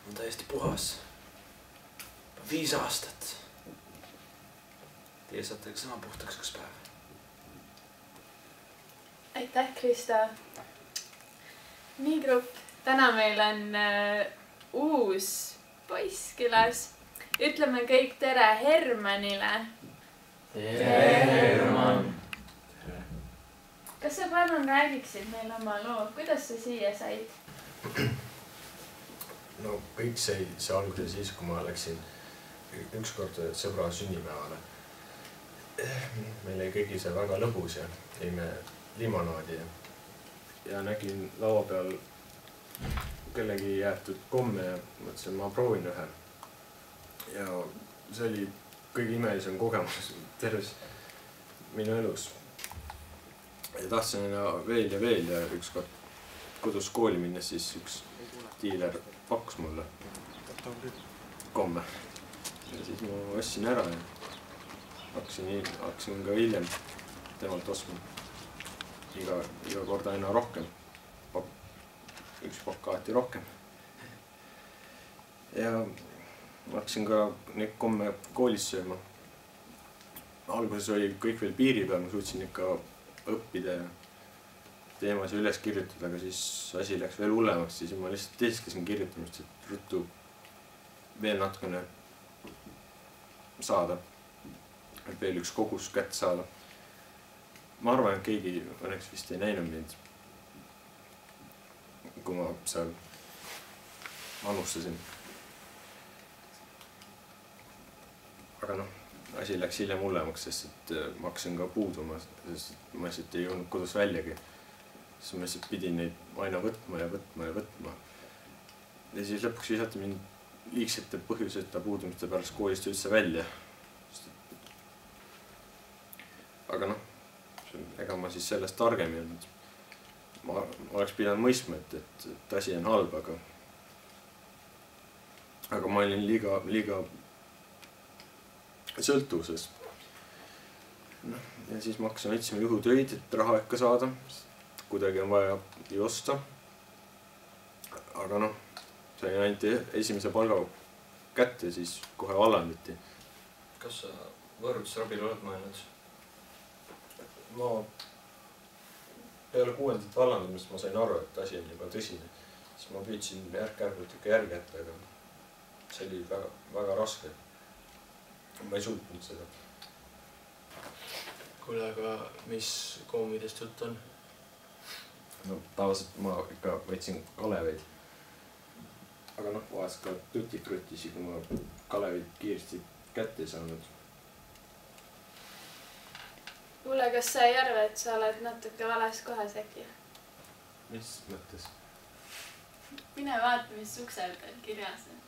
on täiesti puhas. 5 aastat. Teie saate sama puhtaks üks päev. Aitäh, Krista. Nii, grupp. Täna meil on uus poiss külas. Ütleme kõik tere Hermanile. Tere, Herman! Kas sa palun räägiksid meile oma loo? Kuidas sa siia said? No kõik see alguse siis, kui ma läksin ükskord sõbra sünnipäevale. Meil oli kõigi see väga lõbus ja teime limonaadi ja nägin laua peal kellegi jäetud komme ja mõtlesin, ma proovin ühe. Ja see oli kõige imelisem kogemus terves minu elus. Ja tahtsin veel ja ükskord kodus kooli minnes siis üks diiler pakkus mulle komme. Ja siis ma ostsin ära ja hakkasin ka hiljem temalt ostma. Iga kord aina rohkem. Üks pakk alati rohkem. Ja hakkasin ka neid komme koolis sööma. Alguses oli kõik veel piiri peal, ma suutsin ikka õppida ja teemasid üles kirjutada, aga siis asi läks veel hullemaks, siis ma lihtsalt teeskasin kirjutamist, et ruttu veel natukene saada, et veel üks kogus kätte saada. Ma arvan, et keegi õnneks vist ei näinud mind, kui ma seal manustasin. Aga noh, asi läks hiljem hullemaks, sest et ma hakkasin ka puuduma, sest ma lihtsalt ei jõudnud kodus väljagi. Siis ma lihtsalt pidin neid aina võtma ja võtma ja võtma. Ja siis lõpuks visati mind liigsete põhjuseta puudumiste pärast koolist üldse välja. Aga noh, ega ma siis sellest targem ei olnud. Ma oleks pidanud mõistma, et asi on halb, aga ma olin liiga sõltuvuses. Ja siis ma hakkasin otsima juhutöid, et raha ikka saada. Kuidagi on vaja osta. Aga noh, sain ainult esimese palga kätte ja siis kohe vallandati. Kas sa võõrutusrabile oled mõelnud? Ma peale 6. vallandamist ma sain aru, et asi on juba tõsine. Siis ma püüdsin järk-järgult ikka järgi jätta, aga see oli väga raske. Ma ei suutnud seda. Kuule, aga mis koomidest jutt on? No tavaliselt ma ikka võtsin kaleveid. Aga noh, vahest ka tutikruttisi, kui ma kaleveid kiiresti kätte ei saanud. Kuule, kas sa ei arva, et sa oled natuke vales kohas äkki? Mis mõttes? Mine vaata, mis ukse peal kirjas on.